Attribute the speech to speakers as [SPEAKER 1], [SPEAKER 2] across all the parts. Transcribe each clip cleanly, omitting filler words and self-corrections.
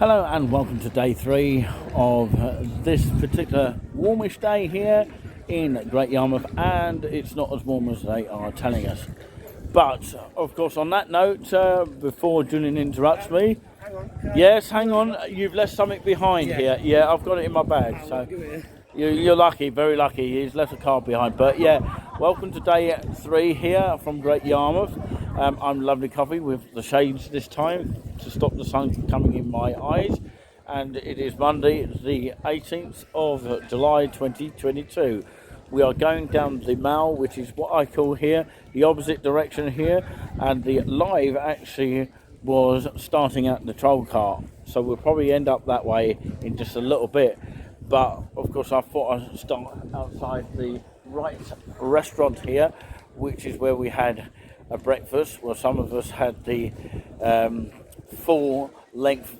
[SPEAKER 1] Hello and welcome to day 3 of this particular warmish day here in Great Yarmouth, and it's not as warm as they are telling us. But of course, on that note, before Julian interrupts me, yes, hang on, you've left something behind here. Yeah, I've got it in my bag, so you're lucky, very lucky. He's left a card behind. But yeah, welcome to day 3 here from Great Yarmouth. I'm lovely coffee with the shades this time to stop the sun from coming in my eyes, and it is Monday the 18th of July 2022. We are going down the Mall, which is what I call here the opposite direction here, and the live actually was starting at the troll cart, so we'll probably end up that way in just a little bit. But of course I thought I'd start outside the right restaurant here, which is where we had a breakfast. Well, some of us had the full length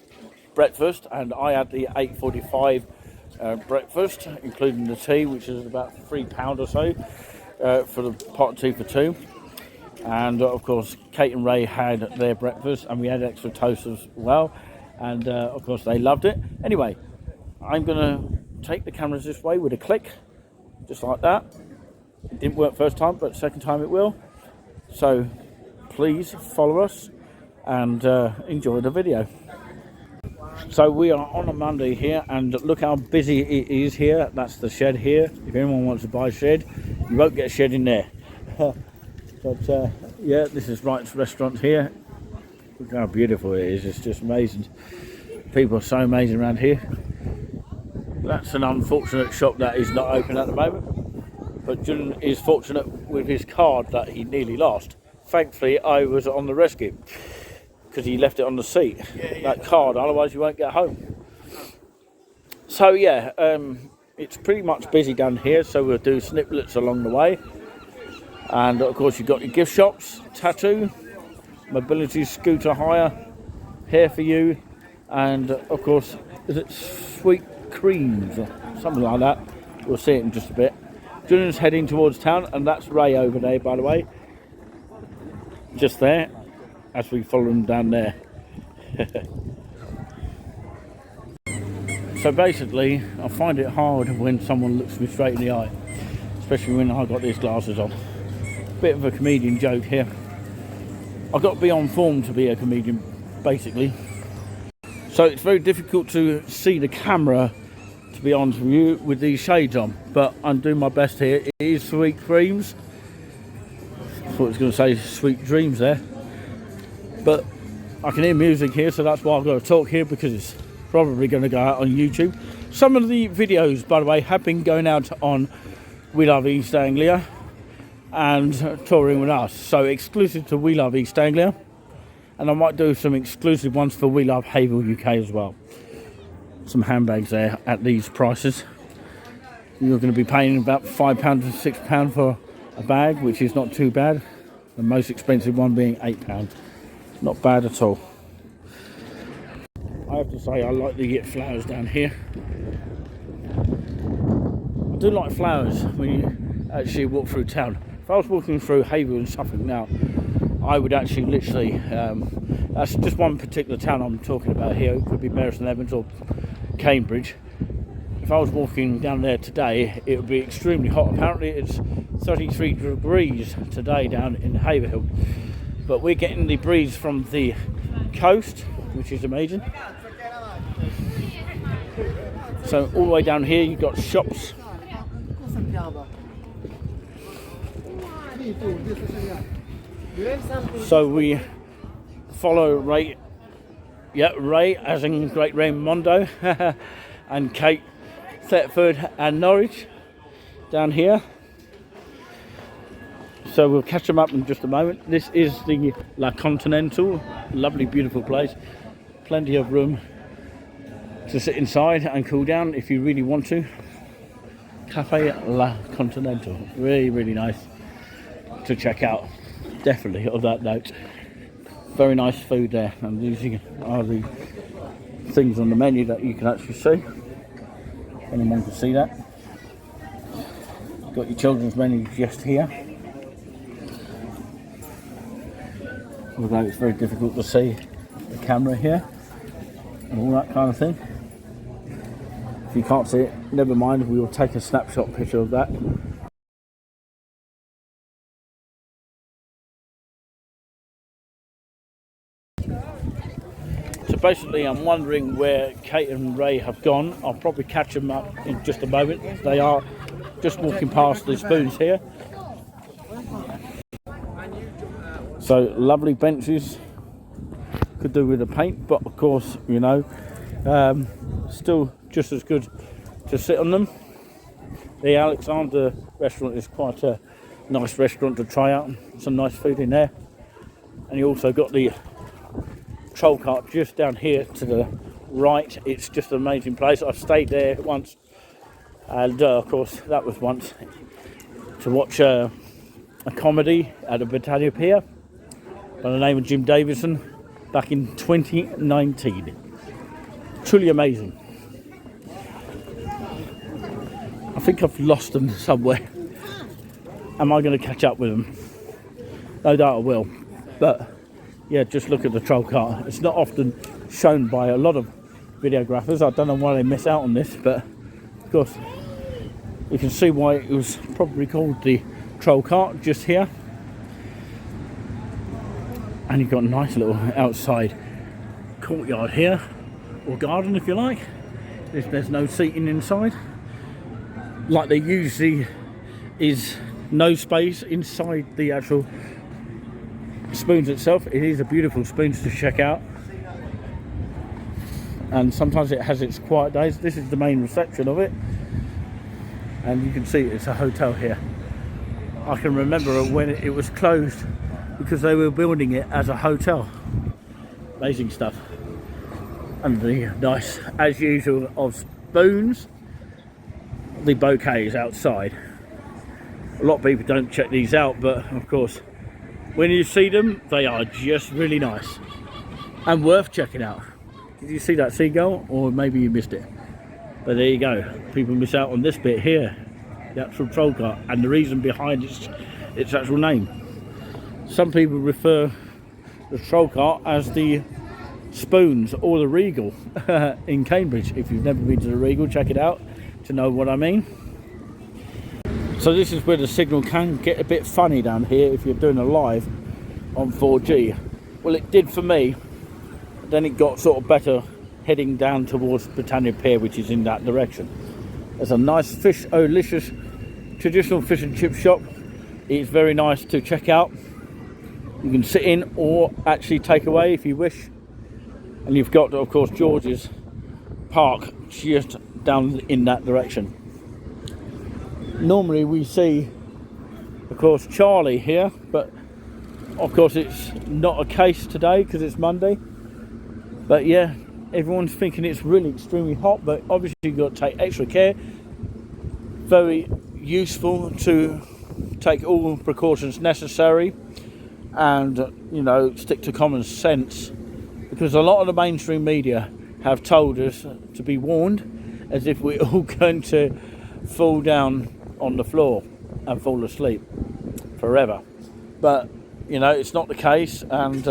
[SPEAKER 1] breakfast, and I had the 8:45 breakfast, including the tea, which is about £3 or so for the pot of tea for two. And of course Kate and Ray had their breakfast, and we had extra toast as well, and of course they loved it. Anyway, I'm gonna take the cameras this way with a click, just like that. It didn't work first time, but second time it will. So please follow us and enjoy the video. So we are on a Monday here, and look how busy it is here. That's the shed here. If anyone wants to buy a shed, you won't get a shed in there. But yeah, this is Wright's restaurant here. Look how beautiful it is. It's just amazing. People are so amazing around here. That's an unfortunate shop that is not open at the moment. But Julian is fortunate with his card that he nearly lost. Thankfully, I was on the rescue because he left it on the seat. That card, otherwise you won't get home. So yeah, it's pretty much busy down here, so we'll do snippets along the way. And of course you've got your gift shops, tattoo, mobility scooter hire, hair for you, and of course, is it sweet creams or something like that? We'll see it in just a bit. Julian's heading towards town, and that's Ray over there, by the way, just there, as we follow him down there. So basically, I find it hard when someone looks me straight in the eye, especially when I've got these glasses on. Bit of a comedian joke here. I've got to be on form to be a comedian, basically. So it's very difficult to see the camera, to be honest with you, with these shades on, but I'm doing my best here. It is sweet creams. I thought I was going to say sweet dreams there, but I can hear music here, so that's why I've got to talk here, because it's probably going to go out on YouTube. Some of the videos, by the way, have been going out on We Love East Anglia and touring with us, so exclusive to We Love East Anglia, and I might do some exclusive ones for We Love Havel UK as well. Some handbags there at these prices. You're going to be paying about £5 to £6 for a bag, which is not too bad. The most expensive one being £8. Not bad at all. I have to say, I like to get flowers down here. I do like flowers when you actually walk through town. If I was walking through Havel and Suffolk now, I would actually literally, that's just one particular town I'm talking about here. It could be Bury St Edmunds or Cambridge. If I was walking down there today, it would be extremely hot. Apparently it's 33 degrees today down in Haverhill, but we're getting the breeze from the coast, which is amazing. So all the way down here you've got shops. So we follow Ray, yeah, Ray as in Great Raymondo, and Kate, Thetford and Norwich down here. So we'll catch them up in just a moment. This is the La Continental, lovely beautiful place, plenty of room to sit inside and cool down if you really want to. Cafe La Continental, really nice to check out, definitely, on that note. Very nice food there, and these are the things on the menu that you can actually see. Anyone can see that. Got your children's menu just here, although it's very difficult to see the camera here. and all that kind of thing. If you can't see it, never mind, we will take a snapshot picture of that. So basically I'm wondering where Kate and Ray have gone. I'll probably catch them up in just a moment. They are just walking past the spoons here. So lovely benches, could do with a paint, but of course, you know, still just as good to sit on them. The Alexander restaurant is quite a nice restaurant to try out. Some nice food in there. And you also got the troll cart just down here to the right. It's just an amazing place. I've stayed there once, and of course that was once to watch a comedy at the Britannia Pier by the name of Jim Davidson back in 2019. Truly amazing. I think I've lost them somewhere. Am I going to catch up with them? No doubt I will. But yeah, just look at the troll cart. It's not often shown by a lot of videographers. I don't know why they miss out on this, but of course you can see why it was probably called the troll cart just here. And you've got a nice little outside courtyard here, or garden if you like, if there's no seating inside. Like there usually is no space inside the actual spoons itself. It is a beautiful spoons to check out, and sometimes it has its quiet days. This is the main reception of it, and you can see it's a hotel here. I can remember when it was closed because they were building it as a hotel. Amazing stuff. And the nice, as usual, of spoons, the bouquets outside. A lot of people don't check these out, but of course when you see them, they are just really nice and worth checking out. Did you see that seagull? Or maybe you missed it, but there you go. People miss out on this bit here, the actual troll cart, and the reason behind its actual name. Some people refer the troll cart as the spoons or the Regal in Cambridge. If you've never been to the Regal, check it out to know what I mean. So this is where the signal can get a bit funny down here if you're doing a live on 4G. Well, it did for me. Then it got sort of better heading down towards Britannia Pier, which is in that direction. There's a nice delicious traditional fish and chip shop. It's very nice to check out. You can sit in or actually take away if you wish. And you've got, of course, George's Park just down in that direction. Normally we see, of course, Charlie here, but of course it's not a case today because it's Monday. But yeah, everyone's thinking it's really extremely hot, but obviously you've got to take extra care. Very useful to take all precautions necessary and, you know, stick to common sense, because a lot of the mainstream media have told us to be warned, as if we're all going to fall down on the floor and fall asleep forever. But you know, it's not the case, and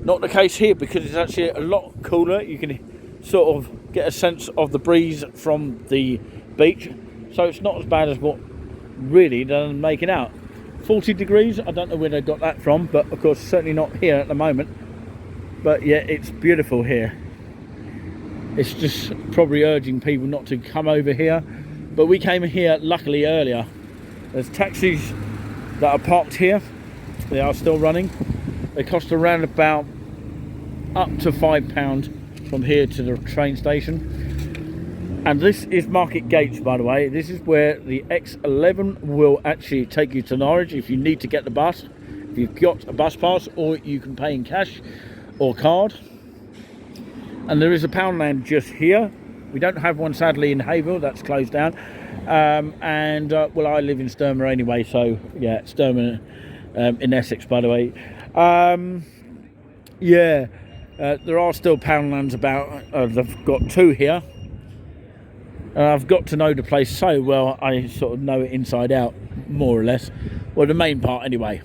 [SPEAKER 1] not the case here, because it's actually a lot cooler. You can sort of get a sense of the breeze from the beach, so it's not as bad as what really they're making out. 40 degrees, I don't know where they got that from, but of course certainly not here at the moment. But yeah, it's beautiful here. It's just probably urging people not to come over here, but we came here luckily earlier. There's taxis that are parked here. They are still running. They cost around about up to £5 from here to the train station. And this is Market Gates, by the way. This is where the X11 will actually take you to Norwich if you need to get the bus, if you've got a bus pass, or you can pay in cash or card. And there is a Poundland just here. We don't have one sadly in Hayville, that's closed down. Well, I live in Sturmer anyway, so yeah, Sturmer in Essex, by the way. There are still Poundlands about. They've got two here. I've got to know the place so well, I sort of know it inside out, more or less. Well, the main part anyway.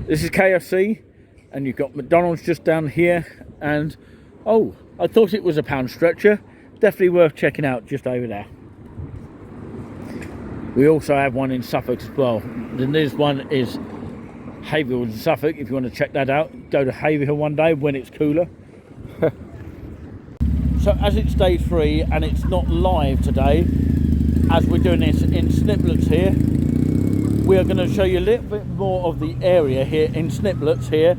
[SPEAKER 1] This is KFC, and you've got McDonald's just down here, and Oh, I thought it was a pound stretcher. Definitely worth checking out just over there. We also have one in Suffolk as well. The nearest one is Haverhill in Suffolk. If you want to check that out, go to Haverhill one day when it's cooler. So as it's day 3 and it's not live today, as we're doing this in snippets here, we are going to show you a little bit more of the area here in snippets here,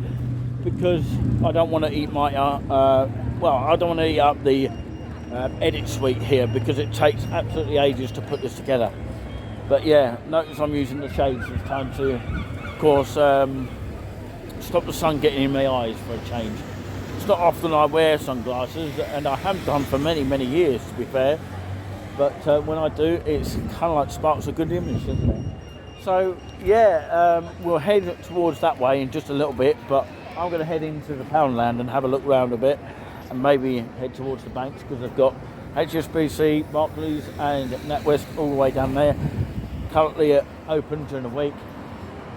[SPEAKER 1] because I don't want to eat my I don't want to eat up the edit suite here, because it takes absolutely ages to put this together. But yeah, notice I'm using the shades this time to, of course, stop the sun getting in my eyes for a change. It's not often I wear sunglasses, and I haven't done for many years, to be fair. But when I do, it's kind of like sparks a good image, isn't it? So yeah, we'll head towards that way in just a little bit, but I'm going to head into the Poundland and have a look around a bit, and maybe head towards the banks, because they've got HSBC, Barclays and NatWest all the way down there. Currently open during the week,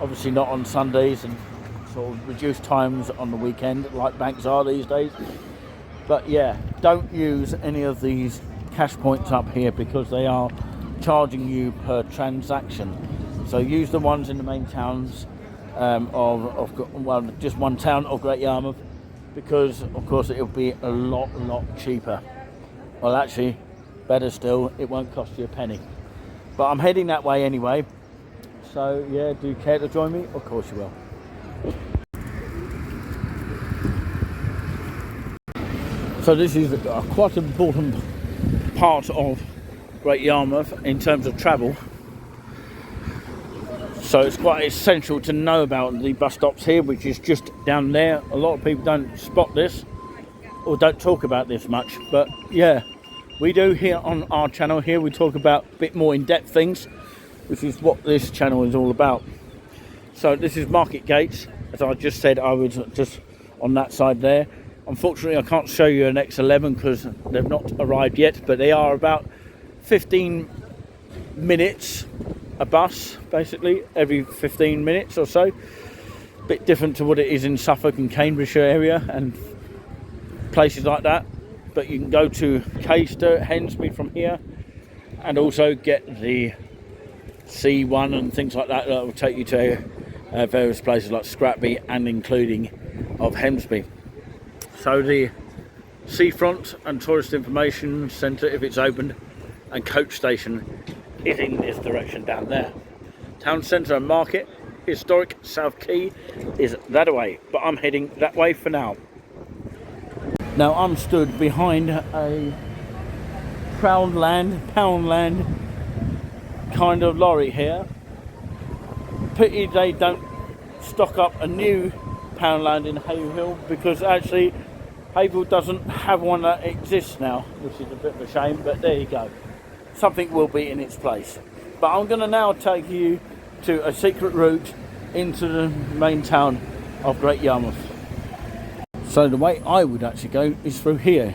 [SPEAKER 1] obviously not on Sundays, and sort of reduced times on the weekend like banks are these days. But yeah, don't use any of these cash points up here, because they are charging you per transaction. So use the ones in the main towns of just one town of Great Yarmouth, because of course it'll be a lot cheaper. Well, actually, better still, it won't cost you a penny. But I'm heading that way anyway, so yeah, do you care to join me? Of course you will. So this is a quite important part of Great Yarmouth in terms of travel. So it's quite essential to know about the bus stops here, which is just down there. A lot of people don't spot this or don't talk about this much, but yeah, we do here on our channel here. We talk about a bit more in-depth things, which is what this channel is all about. So this is Market Gates. As I just said, I was just on that side there. Unfortunately, I can't show you an X11 because they've not arrived yet, but they are about 15 minutes a bus, basically, every 15 minutes or so. A bit different to what it is in Suffolk and Cambridgeshire area and places like that. But you can go to Caister, Hensby from here, and also get the C1 and things like that that will take you to various places like Scrapby and including of Hemsby. So the Seafront and Tourist Information Centre, if it's opened, and coach station is in this direction down there. Town Centre and Market, historic South Quay is that way, but I'm heading that way for now. Now I'm stood behind a Poundland kind of lorry here. Pity they don't stock up a new Poundland in Haverhill, because actually Haverhill doesn't have one that exists now, which is a bit of a shame, but there you go. Something will be in its place. But I'm going to now take you to a secret route into the main town of Great Yarmouth. So the way I would actually go is through here.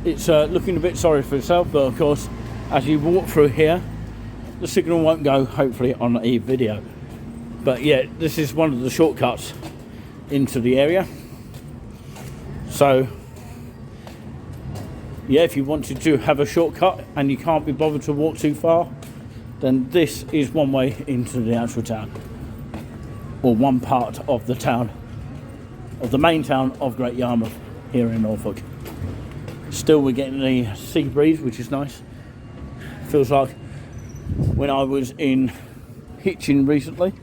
[SPEAKER 1] It's looking a bit sorry for itself, but of course as you walk through here the signal won't go, hopefully, on a video. But yeah, this is one of the shortcuts into the area. So yeah, if you wanted to have a shortcut and you can't be bothered to walk too far, then this is one way into the actual town, or one part of the town, of the main town of Great Yarmouth here in Norfolk. Still, we're getting the sea breeze, which is nice. Feels like when I was in Hitchin recently,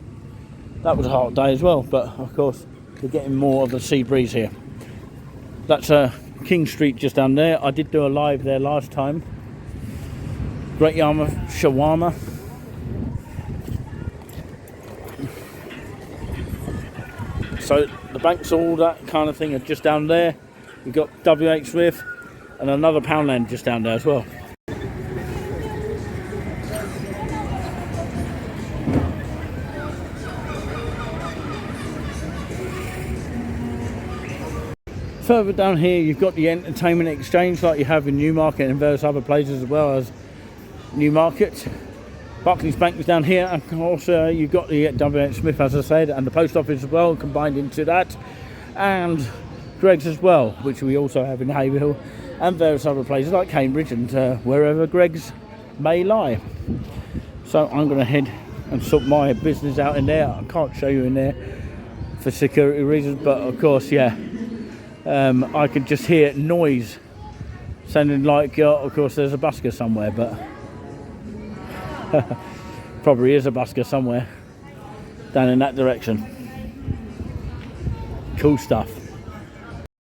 [SPEAKER 1] that was a hot day as well, but of course we're getting more of the sea breeze here. That's King Street just down there. I did do a live there last time. Great Yarmouth shawarma. So the banks, all that kind of thing, are just down there. We've got WH Smith and another Poundland just down there as well. Further down here you've got the entertainment exchange like you have in Newmarket and various other places as well as Newmarket. Barclays Bank is down here, and of course you've got the WH Smith, as I said, and the post office as well combined into that, and of Greg's as well, which we also have in Haverhill and various other places like Cambridge and wherever Greg's may lie. So I'm going to head and sort my business out in there. I can't show you in there for security reasons, but of course, yeah, I could just hear noise sounding like, of course, there's a busker somewhere, but probably is a busker somewhere down in that direction. Cool stuff.